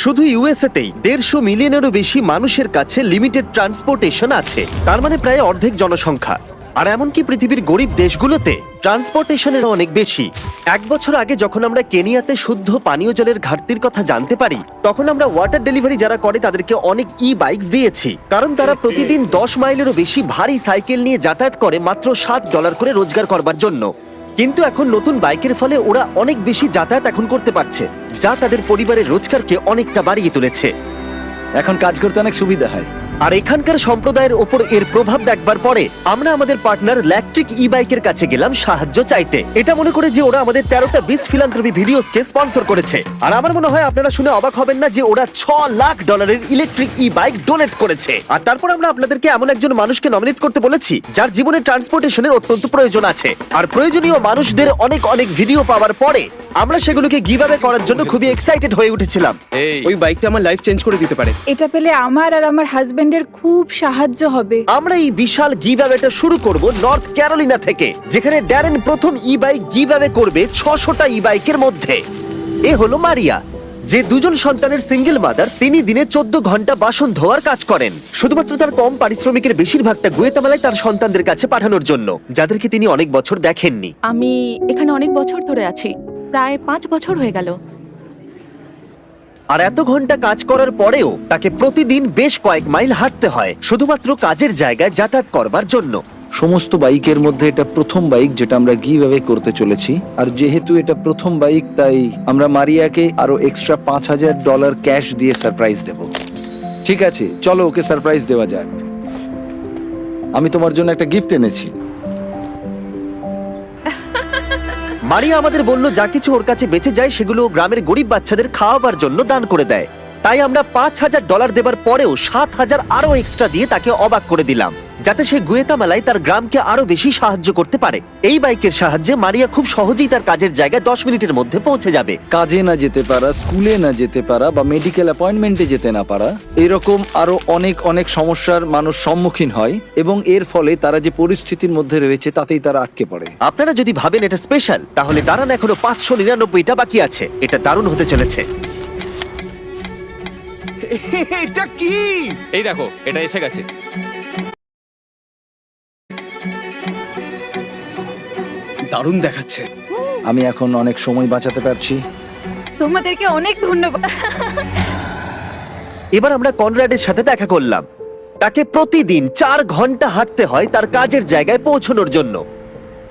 শুধু ইউএসএতেই 150 মিলিয়নেরও বেশি মানুষের কাছে লিমিটেড ট্রান্সপোর্টেশন আছে, তার মানে প্রায় অর্ধেক জনসংখ্যা। আর এমনকি পৃথিবীর গরিব দেশগুলোতে ট্রান্সপোর্টেশনের অনেক বেশি। 1 বছর আগে যখন আমরা কেনিয়াতে শুদ্ধ পানীয় জলের ঘাটতির কথা জানতে পারি, তখন আমরা ওয়াটার ডেলিভারি যারা করে তাদেরকে অনেক বাইকস দিয়েছি, কারণ তারা প্রতিদিন 10 মাইলেরও বেশি ভারী সাইকেল নিয়ে যাতায়াত করে মাত্র $7 করে রোজগার করবার জন্য। কিন্তু এখন নতুন বাইকের ফলে ওরা অনেক বেশি যাতায়াত এখন করতে পারছে, যা তাদের পরিবারের রোজগারকে অনেকটা বাড়িয়ে তুলেছে। এখন কাজ করতে অনেক সুবিধা হয়। আর এখানকার সম্প্রদায়ের ওপর এর প্রভাব দেখবার পরে আমরা আমাদের পার্টনার ইলেকট্রিক বাইকের কাছে গেলাম সাহায্য চাইতে, এটা মনে করে যে ওরা আমাদের 13টা বিচ ফিলান্থ্রপি ভিডিওসকে স্পন্সর করেছে। আর আমার মনে হয় আপনারা শুনে অবাক হবেন না যে ওরা $6 লাখ ইলেকট্রিক বাইক ডোনেট করেছে। আর তারপর আমরা আপনাদেরকে এমন একজন মানুষকে নমিনেট করতে বলেছি যার জীবনে ট্রান্সপোর্টেশনের অত্যন্ত প্রয়োজন আছে। আর প্রয়োজনীয় মানুষদের অনেক অনেক ভিডিও পাওয়ার পরে আমরা সেগুলোকে গিভঅ্যাওয়ে করার জন্য খুবই এক্সাইটেড হয়ে উঠেছিলাম। ওই বাইকটা আমার লাইফ চেঞ্জ করে দিতে পারে। এটা পেলে আমার আর আমার হাজবেন্ডের খুব সাহায্য হবে। আমরা এই বিশাল গিভঅ্যাওয়েটা শুরু করব নর্থ ক্যারোলিনা থেকে, যেখানে ড্যারেন প্রথম বাইক গিভঅ্যাওয়ে করবে 600টা বাইকের মধ্যে। এ হলো মারিয়া, যে 2 জন সন্তানের সিঙ্গেল মাদার। তিনি দিনে 14 ঘন্টা বাসন ধোয়ার কাজ করেন, শুধুমাত্র তার কম পারিশ্রমিকের বেশিরভাগটা গুয়েতামালায় তার সন্তানদের কাছে পাঠানোর জন্য, যাদেরকে তিনি অনেক বছর দেখেননি। আমি এখানে অনেক বছর ধরে আছি, প্রায় 5 বছর হয়ে গেল। আর এত ঘন্টা কাজ করার পরেও তাকে প্রতিদিন বেশ কয়েক মাইল হাঁটতে হয় শুধুমাত্র কাজের জায়গায় যাতায়াত করবার জন্য। সমস্ত বাইকের মধ্যে এটা প্রথম বাইক যেটা আমরা গিভ অ্যাওয়ে করতে চলেছি। আর যেহেতু এটা প্রথম বাইক, তাই আমরা মারিয়াকে আরো এক্সট্রা $5000 ক্যাশ দিয়ে সারপ্রাইজ দেব। ঠিক আছে, চলো ওকে সারপ্রাইজ দেওয়া যাক। আমি তোমার জন্য একটা গিফট এনেছি। মারিয়া আমাদের বলল যা কিছু ওর কাছে বেঁচে যায় সেগুলো ও গ্রামের গরিব বাচ্চাদের খাওয়াবার জন্য দান করে দেয়। তাই আমরা $5000 দেবার পরেও 7000 আরো এক্সট্রা দিয়ে তাকে অবাক করে দিলাম, যাতে সে গুয়েতামালায় তার গ্রামকে আরো বেশি সাহায্য করতে পারে। এই বাইকের সাহায্যে মারিয়া খুব সহজেই তার কাজের জায়গায় 10 মিনিটের মধ্যে পৌঁছে যাবে। কাজে না যেতে পারা, স্কুলে না যেতে পারা বা মেডিকেল অ্যাপয়েন্টমেন্টে যেতে না পারা, এরকম আরো অনেক অনেক সমস্যার মানুষ সম্মুখীন হয়, এবং এর ফলে তারা যে পরিস্থিতির মধ্যে রয়েছে তাতেই তারা আটকে পড়ে। আপনারা যদি ভাবেন এটা স্পেশাল, তাহলে দাঁড়ান, এখনো 599টা বাকি আছে। এটা দারুণ হতে চলেছে। এটা কি? এই দেখো, এটা এসে গেছে। দারুণ দেখাচ্ছে। আমি এখন অনেক সময় বাঁচাতে পারছি। তোমাদেরকে অনেক ধন্যবাদ। এবার আমরা কনরাডের সাথে দেখা করলাম। তাকে প্রতিদিন 4 ঘন্টা হাঁটতে হয় তার কাজের জায়গায় পৌঁছানোর জন্য।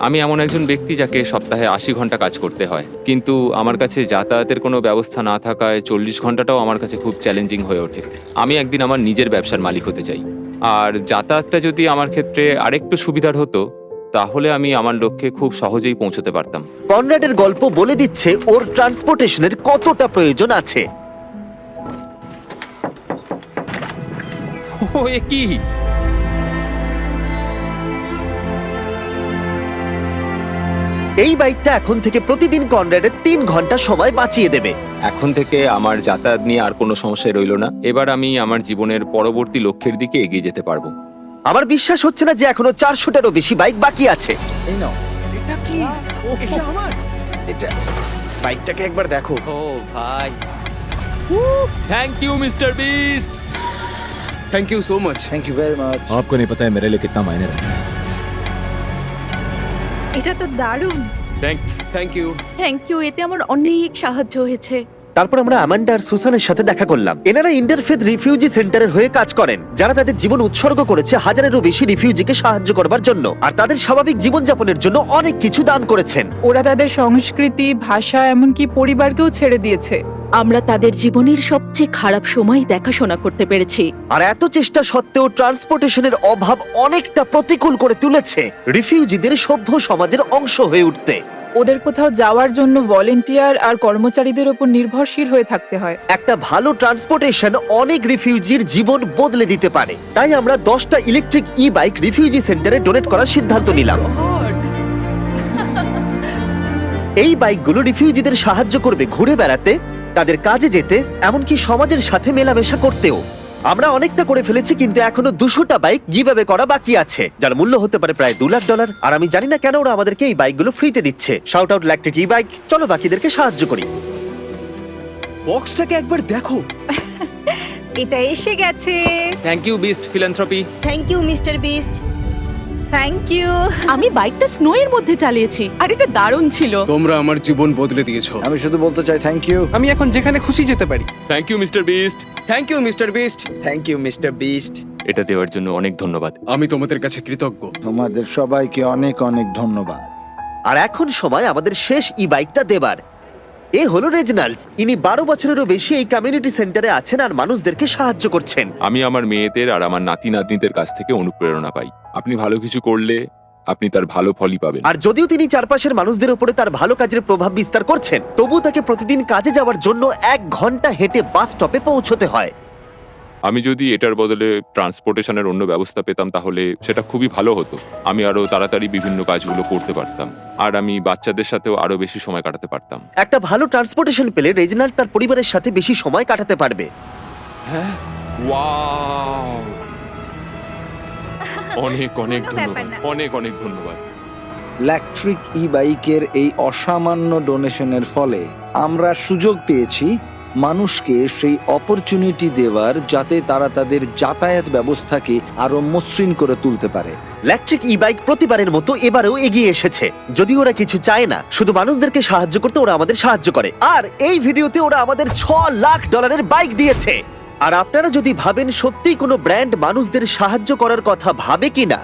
আমি এমন একজন ব্যক্তি যাকে সপ্তাহে 80 ঘন্টা কাজ করতে হয়, কিন্তু আমার কাছে যাতায়াতের কোনো ব্যবস্থা না থাকায় 40 ঘন্টাটাও আমার কাছে খুব চ্যালেঞ্জিং হয়ে ওঠে। আমি একদিন আমার নিজের ব্যবসার মালিক হতে চাই, আর যাতায়াতটা যদি আমার ক্ষেত্রে আরেকটু সুবিধার হতো, তাহলে আমি আমার লক্ষ্যে খুব সহজেই পৌঁছতে পারতাম। কনরাডের গল্প বলে দিচ্ছে ওর ট্রান্সপোর্টেশনের কতটা প্রয়োজন আছে। ও, এ কি? এই বাইকটা এখন থেকে প্রতিদিন কনরাডের 3 ঘন্টা সময় বাঁচিয়ে দেবে। এখন থেকে আমার যাতায়াত নিয়ে আর কোনো সমস্যা রইল না। এবার আমি আমার জীবনের পরবর্তী লক্ষ্যের দিকে এগিয়ে যেতে পারবো। আমার বিশ্বাস হচ্ছে না যে এখনো 400টারও বেশি বাইক বাকি আছে। এই নাও। এটা কি? এটা আমার। এটা বাইকটাকে একবার দেখো। ও ভাই, thank you Mister Beast. Thank you so much. Thank you very much. आपको नहीं पता है मेरे लिए कितना मायने रखता है। এটা তো দারুণ। Thanks. Thank you. Thank you, এতে আমার অনেক সাহায্য হয়েছে। তারপর আমরা অ্যামান্ডা আর সুসানের সাথে দেখা করলাম। এনারা ইন্টারফেথ রিফিউজি সেন্টারের হয়ে কাজ করেন, যারা তাদের জীবন উৎসর্গ করেছে হাজারেরও বেশি রিফিউজিকে সাহায্য করবার জন্য, আর তাদের স্বাভাবিক জীবনযাপনের জন্য অনেক কিছু দান করেছেন। ওরা তাদের সংস্কৃতি, ভাষা, এমনকি পরিবারকেও ছেড়ে দিয়েছে। আমরা তাদের জীবনের সবচেয়ে খারাপ সময় দেখাশোনা করতে পেরেছি। আর এত চেষ্টা সত্ত্বেও ট্রান্সপোর্টেশনের অভাব অনেকটা প্রতিকূল করে তুলেছে রিফিউজিদের সভ্য সমাজের অংশ হয়ে উঠতে। ওদের কোথাও যাওয়ার জন্য ভলেন্টিয়ার আর কর্মচারীদের উপর নির্ভরশীল হয়ে থাকতে হয়। একটা ভালো ট্রান্সপোর্টেশন অনেক রিফিউজির জীবন বদলে দিতে পারে। তাই আমরা 10টা ইলেকট্রিক বাইক রিফিউজি সেন্টারে ডোনেট করার সিদ্ধান্ত নিলাম। এই বাইকগুলো রিফিউজিদের সাহায্য করবে ঘুরে বেড়াতে, তাদের কাজে যেতে, এমনকি সমাজের সাথে মেলামেশা করতেও। আমরা অনেকটা করে ফেলেছি, কিন্তু এখনো 200টা বাইক গিভঅ্যাওয়ে করা বাকি আছে, যার মূল্য হতে পারে প্রায় $2 লাখ। আর আমি জানি না কেন ওরা আমাদেরকে এই বাইকগুলো ফ্রিতে দিচ্ছে। Shout out electric bike. চলো বাকিদেরকে সাহায্য করি। বক্সটাকে একবার দেখো। এটা এসে গেছে। Thank you Beast Philanthropy. Thank you Mister Beast. Thank you. আমি বাইকটা স্নো এর মধ্যে চালিয়েছি আর এটা দারুণ ছিল। তোমরা আমার জীবন বদলে দিয়েছো। আমি শুধু বলতে চাই থ্যাংক ইউ। আমি এখন যেখানে খুশি যেতে পারি। Thank you Mister Beast. Thank you Mister Beast. Thank you Mister Beast. এটা দেওয়ার জন্য অনেক ধন্যবাদ। আমি তোমাদের কাছে কৃতজ্ঞ। তোমাদের সবাইকে অনেক অনেক ধন্যবাদ। আর এখন সময় আমাদের শেষ ই বাইকটা দেবার। এ হলো রেজনাল্ড। ইনি 12 বছরেরও বেশি এই কমিউনিটি সেন্টারে আছেন আর মানুষদেরকে সাহায্য করছেন। আমি আমার মেয়েদের আর আমার নাতি নাতনিদের কাছ থেকে অনুপ্রেরণা পাই। আপনি ভালো কিছু করলে আপনি তার ভালো ফলই পাবেন। আর যদিও তিনি চারপাশের মানুষদের উপরে তার ভালো কাজের প্রভাব বিস্তার করছেন, তবু তাকে প্রতিদিন কাজে যাওয়ার জন্য 1 ঘন্টা হেঁটে বাস স্টপে পৌঁছতে হয়। আমি যদি এটার বদলে ট্রান্সপোর্টেশনের অন্য ব্যবস্থা পেতাম তাহলে সেটা খুবই ভালো হতো। আমি আরো তাড়াতাড়ি বিভিন্ন কাজগুলো করতে পারতাম আর আমি বাচ্চাদের সাথেও আরো বেশি সময় কাটাতে পারতাম। একটা ভালো ট্রান্সপোর্টেশন পেলে রেজনাল্ড তার পরিবারের সাথে বেশি সময় কাটাতে পারবে। ওয়াও! অনেক অনেক কোনো ব্যাপার ধন্যবাদ, না। অনেক অনেক ধন্যবাদ। ইলেকট্রিক ই বাইকের এই অসামান্য ডোনেশনের ফলে আমরা সুযোগ পেয়েছি মানুষকে সেই অপরচুনিটি দেওয়ার যাতে তারা তাদের যাতায়াত ব্যবস্থাকে আরো মসৃণ করে তুলতে পারে। ইলেকট্রিক ই বাইক প্রতিবারের মতো এবারেও এগিয়ে এসেছে। যদি ওরা কিছু চায় না, শুধু মানুষদেরকে সাহায্য করতে ওরা আমাদের সাহায্য করে। আর এই ভিডিওতে ওরা আমাদের $6 লাখ বাইক দিয়েছে। আর আপনারা যদি ভাবেন সত্যি কোনো ব্র্যান্ড মানুষদের সাহায্য করার কথা ভাবে কিনা,